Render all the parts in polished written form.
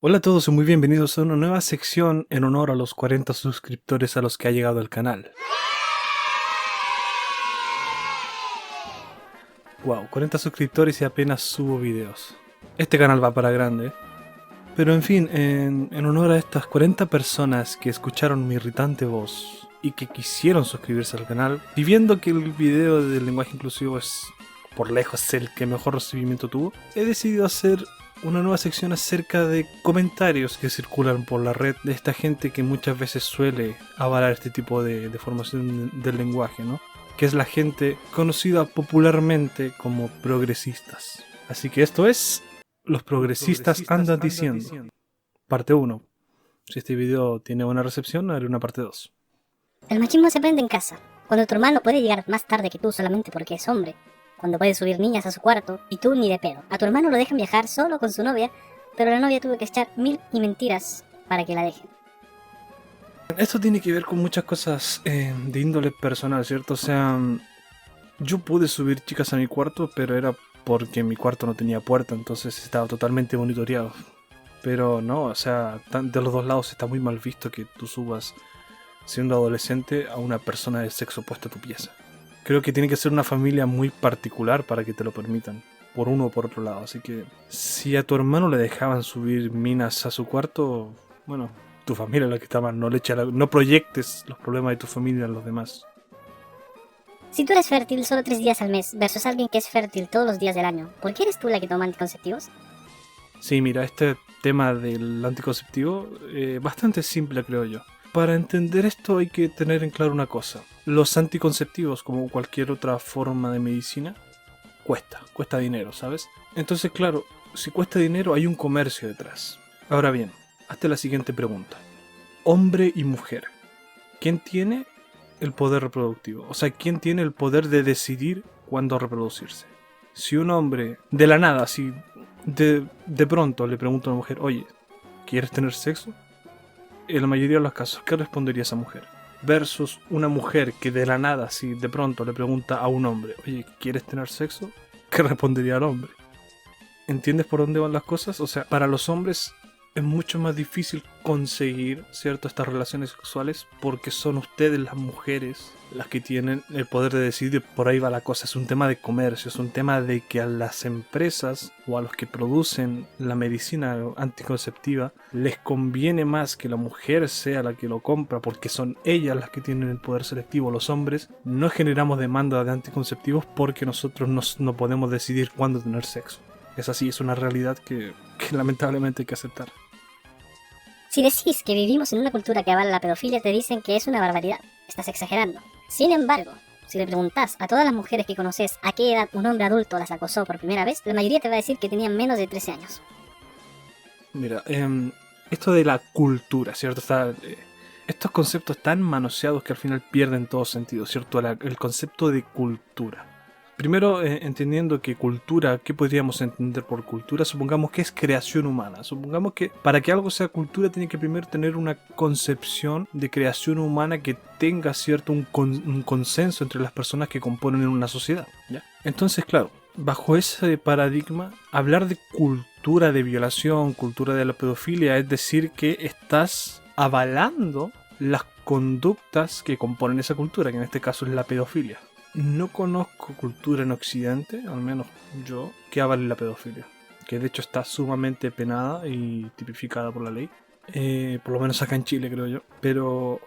Hola a todos y muy bienvenidos a una nueva sección en honor a los 40 suscriptores a los que ha llegado el canal. Wow, 40 suscriptores y apenas subo videos. Este canal va para grande. Pero en fin, en honor a estas 40 personas que escucharon mi irritante voz y que quisieron suscribirse al canal, y viendo que el video del lenguaje inclusivo es por lejos el que mejor recibimiento tuvo, he decidido hacer una nueva sección acerca de comentarios que circulan por la red de esta gente que muchas veces suele avalar este tipo de formación del lenguaje, ¿no? Que es la gente conocida popularmente como progresistas. Así que esto es Los progresistas andan diciendo. Parte 1. Si este video tiene buena recepción, haré una parte 2. El machismo se aprende en casa, cuando tu hermano puede llegar más tarde que tú solamente porque es hombre, cuando puede subir niñas a su cuarto y tú ni de pedo. A tu hermano lo dejan viajar solo con su novia, pero la novia tuvo que echar 1000 y mentiras para que la dejen. Esto tiene que ver con muchas cosas de índole personal, ¿cierto? O sea, yo pude subir chicas a mi cuarto, pero era porque mi cuarto no tenía puerta, entonces estaba totalmente monitoreado. Pero no, o sea, de los dos lados está muy mal visto que tú subas, siendo adolescente, a una persona del sexo opuesto a tu pieza. Creo que tiene que ser una familia muy particular para que te lo permitan, por uno o por otro lado. Así que si a tu hermano le dejaban subir minas a su cuarto, bueno, tu familia es la que está mal. No proyectes los problemas de tu familia a los demás. Si tú eres fértil solo 3 días al mes versus alguien que es fértil todos los días del año, ¿por qué eres tú la que toma anticonceptivos? Sí, mira, este tema del anticonceptivo bastante simple, creo yo. Para entender esto hay que tener en claro una cosa. Los anticonceptivos, como cualquier otra forma de medicina, cuesta dinero, ¿sabes? Entonces, claro, si cuesta dinero hay un comercio detrás. Ahora bien, hazte la siguiente pregunta. Hombre y mujer. ¿Quién tiene el poder reproductivo? O sea, ¿quién tiene el poder de decidir cuándo reproducirse? Si un hombre, de la nada, si de pronto le pregunta a una mujer, oye, ¿quieres tener sexo? En la mayoría de los casos, ¿qué respondería esa mujer? Versus una mujer que de la nada, si de pronto le pregunta a un hombre, oye, ¿quieres tener sexo? ¿Qué respondería al hombre? ¿Entiendes por dónde van las cosas? O sea, para los hombres es mucho más difícil conseguir, ¿cierto?, estas relaciones sexuales porque son ustedes las mujeres las que tienen el poder de decidir. Por ahí va la cosa, es un tema de comercio, es un tema de que a las empresas o a los que producen la medicina anticonceptiva les conviene más que la mujer sea la que lo compra porque son ellas las que tienen el poder selectivo. Los hombres no generamos demanda de anticonceptivos porque nosotros no podemos decidir cuándo tener sexo. Es así, es una realidad que lamentablemente hay que aceptar. Si decís que vivimos en una cultura que avala la pedofilia, te dicen que es una barbaridad, estás exagerando. Sin embargo, si le preguntás a todas las mujeres que conoces a qué edad un hombre adulto las acosó por primera vez, la mayoría te va a decir que tenían menos de 13 años. Mira, esto de la cultura, ¿cierto? Estos conceptos tan manoseados que al final pierden todo sentido, ¿cierto? El concepto de cultura. Primero, entendiendo que cultura, ¿qué podríamos entender por cultura? Supongamos que es creación humana. Supongamos que para que algo sea cultura tiene que primero tener una concepción de creación humana que tenga, ¿cierto?, un consenso entre las personas que componen una sociedad, ¿ya? Entonces, claro, bajo ese paradigma, hablar de cultura de violación, cultura de la pedofilia, es decir que estás avalando las conductas que componen esa cultura, que en este caso es la pedofilia. No conozco cultura en Occidente, al menos yo, que avale la pedofilia, que de hecho está sumamente penada y tipificada por la ley, por lo menos acá en Chile, creo yo. Pero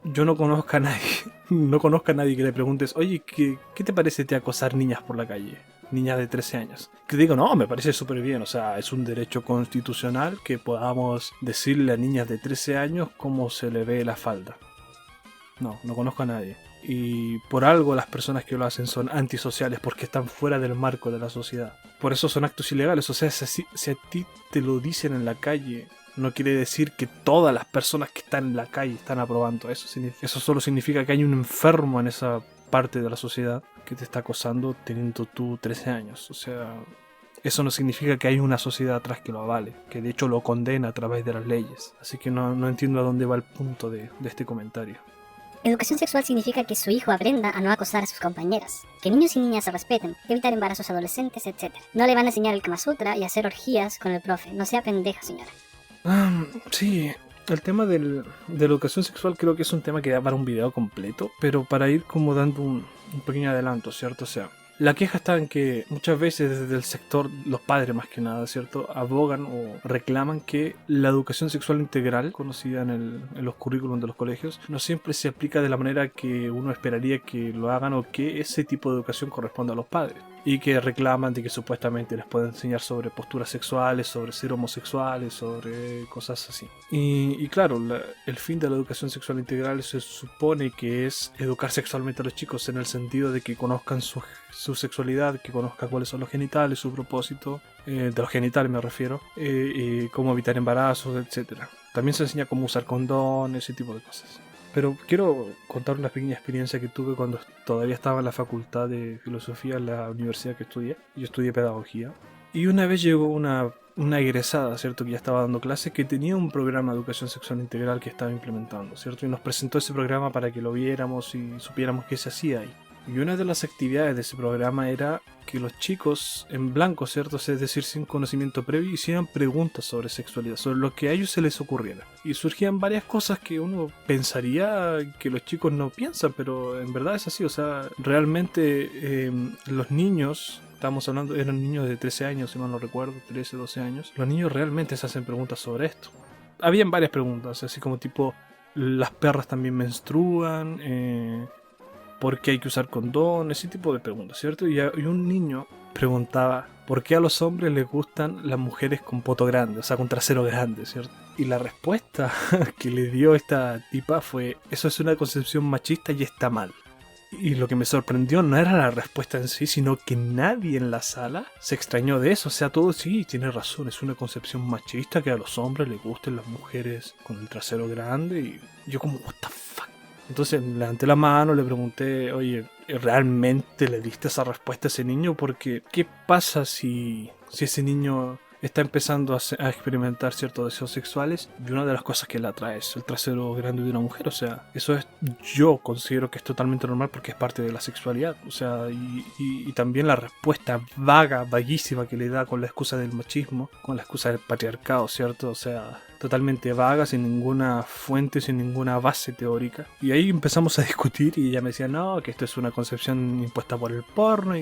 yo no conozco a nadie, no conozco a nadie que le preguntes, oye, ¿qué te parece de acosar niñas por la calle? Niñas de 13 años. Que digo, no, me parece súper bien, o sea, es un derecho constitucional que podamos decirle a niñas de 13 años cómo se le ve la falda. No conozco a nadie. Y por algo las personas que lo hacen son antisociales, porque están fuera del marco de la sociedad. Por eso son actos ilegales. O sea, si a ti te lo dicen en la calle, no quiere decir que todas las personas que están en la calle están aprobando eso. Eso solo significa que hay un enfermo en esa parte de la sociedad que te está acosando teniendo tú 13 años. O sea, eso no significa que hay una sociedad atrás que lo avale, que de hecho lo condena a través de las leyes. Así que no entiendo a dónde va el punto de este comentario. Educación sexual significa que su hijo aprenda a no acosar a sus compañeras, que niños y niñas se respeten, evitar embarazos adolescentes, etc. No le van a enseñar el Kama Sutra y hacer orgías con el profe. No sea pendeja, señora. Sí, el tema de la educación sexual creo que es un tema que da para un video completo, pero para ir como dando un pequeño adelanto, ¿cierto? O sea, la queja está en que muchas veces desde el sector, los padres más que nada, ¿cierto? Abogan o reclaman que la educación sexual integral, conocida en los currículums de los colegios, no siempre se aplica de la manera que uno esperaría que lo hagan o que ese tipo de educación corresponda a los padres. Y que reclaman de que supuestamente les pueden enseñar sobre posturas sexuales, sobre ser homosexuales, sobre cosas así. Y claro, el fin de la educación sexual integral se supone que es educar sexualmente a los chicos en el sentido de que conozcan su sexualidad, que conozcan cuáles son los genitales, su propósito, de los genitales me refiero, y cómo evitar embarazos, etcétera. También se enseña cómo usar condón, ese tipo de cosas. Pero quiero contar una pequeña experiencia que tuve cuando todavía estaba en la facultad de filosofía en la universidad que estudié. Yo estudié pedagogía. Y una vez llegó una egresada, ¿cierto? Que ya estaba dando clases, que tenía un programa de educación sexual integral que estaba implementando, ¿cierto? Y nos presentó ese programa para que lo viéramos y supiéramos qué se hacía ahí. Y una de las actividades de ese programa era que los chicos en blanco, ¿cierto? Es decir, sin conocimiento previo, hicieran preguntas sobre sexualidad, sobre lo que a ellos se les ocurriera. Y surgían varias cosas que uno pensaría que los chicos no piensan, pero en verdad es así. O sea, realmente los niños, estamos hablando, eran niños de 13 años, si mal no recuerdo, 13, 12 años, los niños realmente se hacen preguntas sobre esto. Habían varias preguntas, así como tipo, ¿las perras también menstruan? ¿Por qué hay que usar condón? Ese tipo de preguntas, ¿cierto? Y un niño preguntaba, ¿por qué a los hombres les gustan las mujeres con poto grande, o sea, con trasero grande, ¿cierto? Y la respuesta que le dio esta tipa fue, eso es una concepción machista y está mal. Y lo que me sorprendió no era la respuesta en sí, sino que nadie en la sala se extrañó de eso. O sea, todo sí, tiene razón, es una concepción machista que a los hombres les gusten las mujeres con el trasero grande. Y yo como, what the fuck. Entonces levanté la mano, le pregunté, oye, ¿realmente le diste esa respuesta a ese niño? Porque, ¿qué pasa si ese niño está empezando a experimentar ciertos deseos sexuales? Y una de las cosas que le atrae es el trasero grande de una mujer. O sea, eso es, yo considero que es totalmente normal porque es parte de la sexualidad. O sea, y también la respuesta vaga, vaguísima que le da con la excusa del machismo, con la excusa del patriarcado, ¿cierto? O sea, totalmente vaga, sin ninguna fuente, sin ninguna base teórica. Y ahí empezamos a discutir y ella me decía, no, que esto es una concepción impuesta por el porno.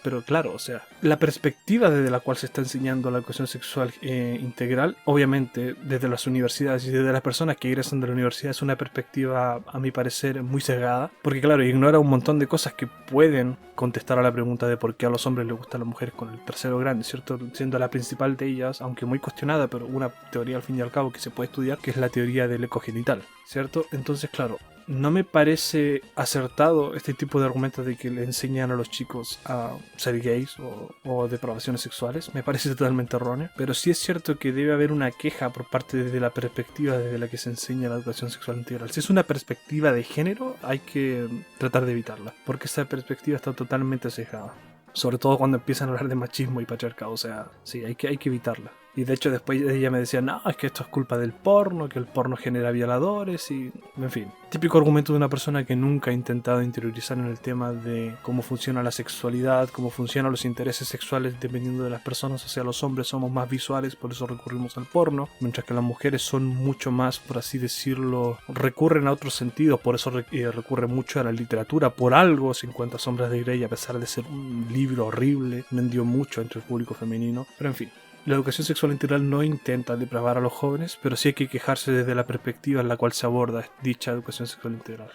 Pero claro, o sea, la perspectiva desde la cual se está enseñando la educación sexual integral, obviamente desde las universidades y desde las personas que egresan de la universidad, es una perspectiva, a mi parecer, muy cegada. Porque claro, ignora un montón de cosas que pueden contestar a la pregunta de por qué a los hombres les gustan las mujeres con el trasero grande, ¿cierto? Siendo la principal de ellas, aunque muy cuestionada, pero una teoría al fin y al cabo que se puede estudiar, que es la teoría del ecogenital, ¿cierto? Entonces, claro, no me parece acertado este tipo de argumentos de que le enseñan a los chicos a ser gays o depravaciones sexuales. Me parece totalmente erróneo, pero sí es cierto que debe haber una queja por parte de la perspectiva desde la que se enseña la educación sexual integral. Si es una perspectiva de género, hay que tratar de evitarla, porque esa perspectiva está totalmente sesgada. Sobre todo cuando empiezan a hablar de machismo y patriarcado, o sea, sí, hay que evitarla. Y de hecho después ella me decía, no, es que esto es culpa del porno, que el porno genera violadores y... En fin, típico argumento de una persona que nunca ha intentado interiorizar en el tema de cómo funciona la sexualidad, cómo funcionan los intereses sexuales dependiendo de las personas. O sea, los hombres somos más visuales, por eso recurrimos al porno, mientras que las mujeres son mucho más, por así decirlo, recurren a otros sentidos, por eso recurren mucho a la literatura. Por algo 50 sombras de Grey, a pesar de ser un libro horrible, vendió mucho entre el público femenino, pero en fin. La educación sexual integral no intenta depravar a los jóvenes, pero sí hay que quejarse desde la perspectiva en la cual se aborda dicha educación sexual integral.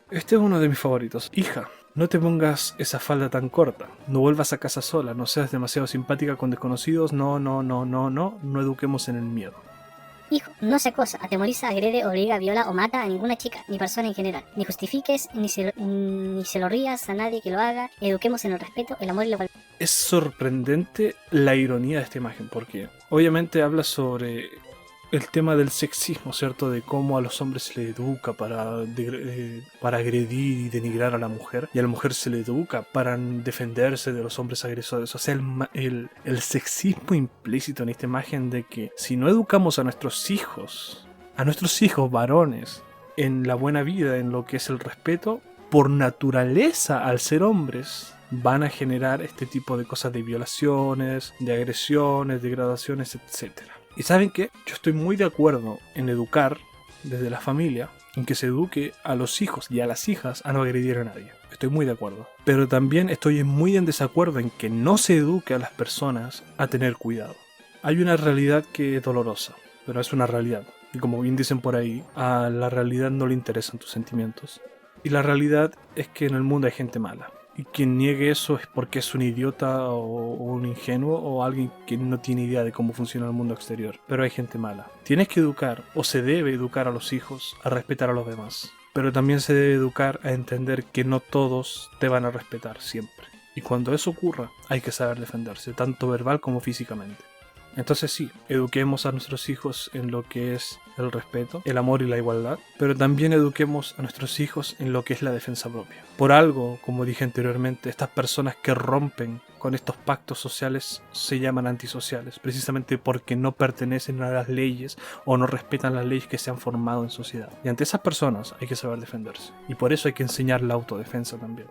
Este es uno de mis favoritos. Hija, no te pongas esa falda tan corta. No vuelvas a casa sola. No seas demasiado simpática con desconocidos. No eduquemos en el miedo. Hijo, no se acosa, atemoriza, agrede, obliga, viola o mata a ninguna chica, ni persona en general. Ni justifiques, ni se lo rías a nadie que lo haga. Eduquemos en el respeto, el amor y la igualdad. Es sorprendente la ironía de esta imagen, porque obviamente habla sobre el tema del sexismo, ¿cierto? De cómo a los hombres se les educa para agredir y denigrar a la mujer, y a la mujer se le educa para defenderse de los hombres agresores. O sea, el sexismo implícito en esta imagen de que si no educamos a nuestros hijos varones, en la buena vida, en lo que es el respeto, por naturaleza, al ser hombres, van a generar este tipo de cosas de violaciones, de agresiones, degradaciones, etcétera. Y ¿saben qué? Yo estoy muy de acuerdo en educar desde la familia, en que se eduque a los hijos y a las hijas a no agredir a nadie. Estoy muy de acuerdo. Pero también estoy muy en desacuerdo en que no se eduque a las personas a tener cuidado. Hay una realidad que es dolorosa, pero es una realidad. Y como bien dicen por ahí, a la realidad no le interesan tus sentimientos. Y la realidad es que en el mundo hay gente mala. Y quien niegue eso es porque es un idiota o un ingenuo o alguien que no tiene idea de cómo funciona el mundo exterior. Pero hay gente mala. Tienes que educar, o se debe educar a los hijos a respetar a los demás. Pero también se debe educar a entender que no todos te van a respetar siempre. Y cuando eso ocurra, hay que saber defenderse, tanto verbal como físicamente. Entonces sí, eduquemos a nuestros hijos en lo que es el respeto, el amor y la igualdad, pero también eduquemos a nuestros hijos en lo que es la defensa propia. Por algo, como dije anteriormente, estas personas que rompen con estos pactos sociales se llaman antisociales, precisamente porque no pertenecen a las leyes o no respetan las leyes que se han formado en sociedad. Y ante esas personas hay que saber defenderse. Y por eso hay que enseñar la autodefensa también.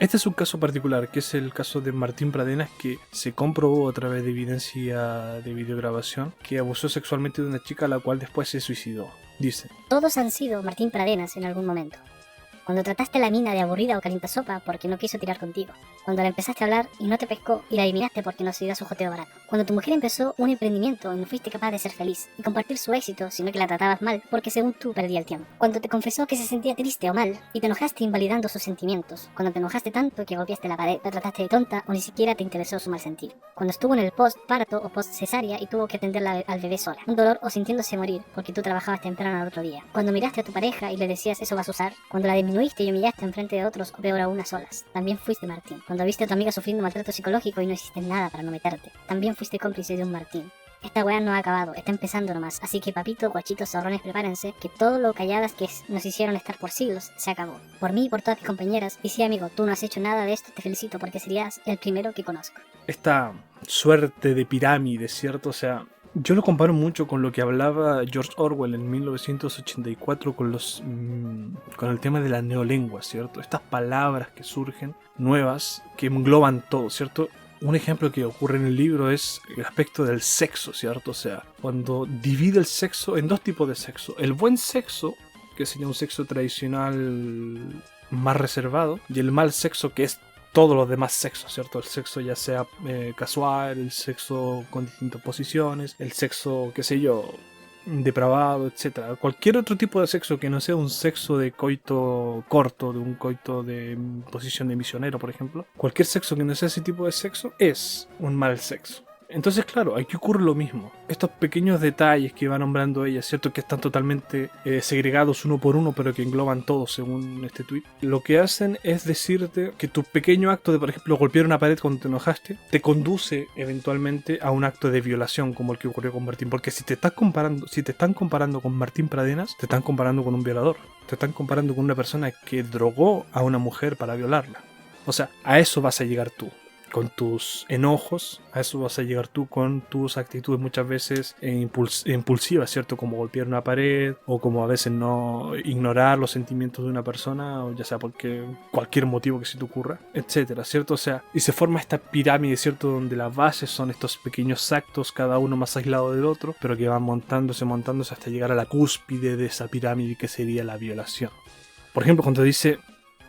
Este es un caso particular, que es el caso de Martín Pradenas, que se comprobó a través de evidencia de videograbación que abusó sexualmente de una chica, la cual después se suicidó. Dice: Todos han sido Martín Pradenas en algún momento. Cuando trataste a la mina de aburrida o calientasopa porque no quiso tirar contigo. Cuando la empezaste a hablar y no te pescó y la eliminaste porque no se dio su joteo barato. Cuando tu mujer empezó un emprendimiento y no fuiste capaz de ser feliz y compartir su éxito, sino que la tratabas mal porque según tú perdía el tiempo. Cuando te confesó que se sentía triste o mal y te enojaste invalidando sus sentimientos. Cuando te enojaste tanto que golpeaste la pared, la trataste de tonta o ni siquiera te interesó su mal sentir. Cuando estuvo en el post-parto o post-cesárea y tuvo que atender al bebé sola. Un dolor o sintiéndose morir porque tú trabajabas temprano al otro día. Cuando miraste a tu pareja y le decías eso vas a usar. Cuando la disminuiste y humillaste enfrente de otros o peor aún a solas. También fuiste Martín. Cuando viste a tu amiga sufriendo maltrato psicológico y no hiciste nada para no meterte. También fuiste cómplice de un Martín. Esta weá no ha acabado, está empezando nomás. Así que papito, guachitos, zorrones, prepárense, que todo lo calladas que nos hicieron estar por siglos se acabó. Por mí y por todas mis compañeras. Y sí, amigo, tú no has hecho nada de esto, te felicito porque serías el primero que conozco. Esta suerte de pirámide, ¿cierto? O sea, yo lo comparo mucho con lo que hablaba George Orwell en 1984 con el tema de la neolengua, ¿cierto? Estas palabras que surgen, nuevas, que engloban todo, ¿cierto? Un ejemplo que ocurre en el libro es el aspecto del sexo, ¿cierto? O sea, cuando divide el sexo en dos tipos de sexo. El buen sexo, que sería un sexo tradicional más reservado, y el mal sexo, que es todos los demás sexos, ¿cierto? El sexo ya sea casual, el sexo con distintas posiciones, el sexo, qué sé yo, depravado, etcétera. Cualquier otro tipo de sexo que no sea un sexo de coito corto, de un coito de posición de misionero, por ejemplo. Cualquier sexo que no sea ese tipo de sexo es un mal sexo. Entonces, claro, aquí ocurre lo mismo. Estos pequeños detalles que va nombrando ella, ¿cierto? Que están totalmente segregados uno por uno, pero que engloban todo según este tweet. Lo que hacen es decirte que tu pequeño acto de, por ejemplo, golpear una pared cuando te enojaste, te conduce eventualmente a un acto de violación como el que ocurrió con Martín. Porque si te están comparando con Martín Pradenas, te están comparando con un violador. Te están comparando con una persona que drogó a una mujer para violarla. O sea, a eso vas a llegar tú. Con tus enojos, a eso vas a llegar tú con tus actitudes muchas veces impulsivas, ¿cierto? Como golpear una pared o como a veces no ignorar los sentimientos de una persona, o ya sea porque cualquier motivo que se te ocurra, etcétera, ¿cierto? O sea, y se forma esta pirámide, ¿cierto? Donde las bases son estos pequeños actos, cada uno más aislado del otro, pero que van montándose hasta llegar a la cúspide de esa pirámide que sería la violación. Por ejemplo, cuando dice: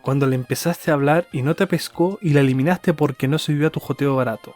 cuando le empezaste a hablar y no te pescó y la eliminaste porque no se vio a tu joteo barato.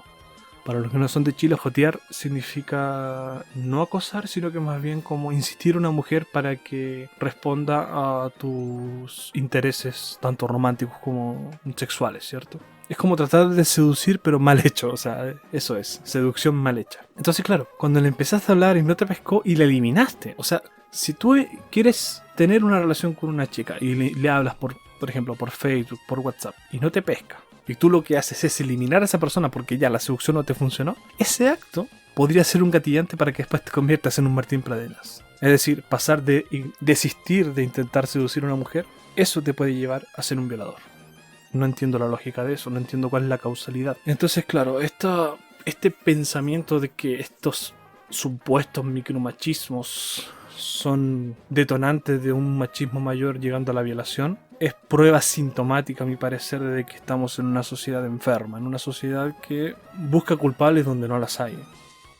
Para los que no son de Chile, jotear significa no acosar, sino que más bien como insistir a una mujer para que responda a tus intereses, tanto románticos como sexuales, ¿cierto? Es como tratar de seducir, pero mal hecho, o sea, eso es, seducción mal hecha. Entonces, claro, cuando le empezaste a hablar y no te pescó y la eliminaste, o sea, si tú quieres tener una relación con una chica y le hablas por ejemplo, por Facebook, por WhatsApp, y no te pesca, y tú lo que haces es eliminar a esa persona porque ya la seducción no te funcionó, ese acto podría ser un gatillante para que después te conviertas en un Martín Pradenas. Es decir, pasar de desistir de intentar seducir a una mujer, eso te puede llevar a ser un violador. No entiendo la lógica de eso, no entiendo cuál es la causalidad. Entonces, claro, este pensamiento de que estos supuestos micromachismos son detonantes de un machismo mayor llegando a la violación es prueba sintomática, a mi parecer, de que estamos en una sociedad enferma, en una sociedad que busca culpables donde no las hay.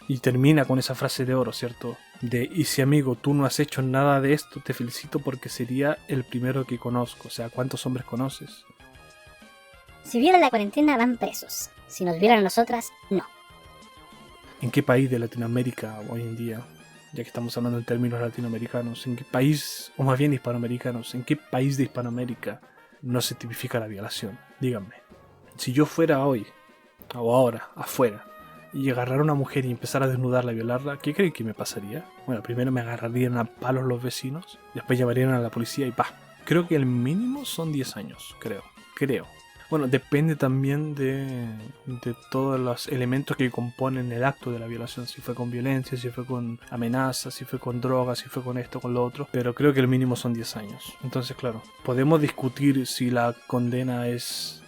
Y termina con esa frase de oro, ¿cierto? Y si amigo, tú no has hecho nada de esto, te felicito porque sería el primero que conozco. O sea, ¿cuántos hombres conoces? Si violan la cuarentena van presos. Si nos violan a nosotras, no. ¿En qué país de Latinoamérica hoy en día, ya que estamos hablando en términos latinoamericanos, en qué país, o más bien hispanoamericanos, en qué país de Hispanoamérica no se tipifica la violación? Díganme. Si yo fuera hoy, o ahora, afuera, y agarrar a una mujer y empezar a desnudarla y violarla, ¿qué creen que me pasaría? Bueno, primero me agarrarían a palos los vecinos, después llamarían a la policía y ¡pah! Creo que el mínimo son 10 años, creo. Bueno, depende también de todos los elementos que componen el acto de la violación. Si fue con violencia, si fue con amenazas, si fue con drogas, si fue con esto, con lo otro. Pero creo que el mínimo son 10 años. Entonces, claro, podemos discutir si la condena es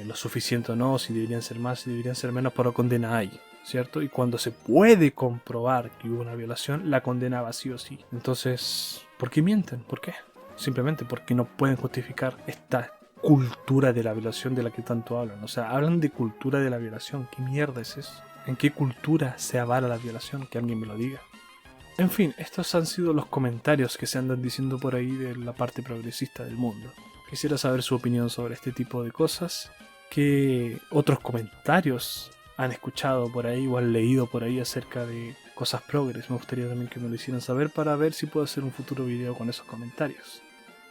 lo suficiente o no, si deberían ser más, si deberían ser menos, pero condena hay, ¿cierto? Y cuando se puede comprobar que hubo una violación, la condena va sí o sí. Entonces, ¿por qué mienten? ¿Por qué? Simplemente porque no pueden justificar esta cultura de la violación de la que tanto hablan. O sea, hablan de cultura de la violación. ¿Qué mierda es eso? ¿En qué cultura se avala la violación? Que alguien me lo diga. En fin, estos han sido los comentarios que se andan diciendo por ahí de la parte progresista del mundo. Quisiera saber su opinión sobre este tipo de cosas. ¿Qué otros comentarios han escuchado por ahí o han leído por ahí acerca de cosas progres? Me gustaría también que me lo hicieran saber para ver si puedo hacer un futuro video con esos comentarios.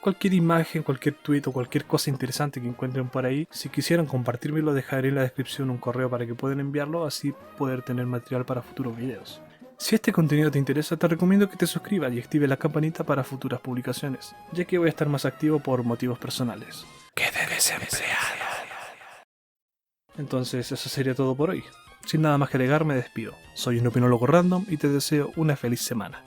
Cualquier imagen, cualquier tweet o cualquier cosa interesante que encuentren por ahí, si quisieran compartírmelo, dejaré en la descripción un correo para que puedan enviarlo, así poder tener material para futuros videos. Si este contenido te interesa, te recomiendo que te suscribas y active la campanita para futuras publicaciones, ya que voy a estar más activo por motivos personales. ¡Quedé desempleado! Entonces eso sería todo por hoy. Sin nada más que agregar, me despido. Soy un opinólogo random y te deseo una feliz semana.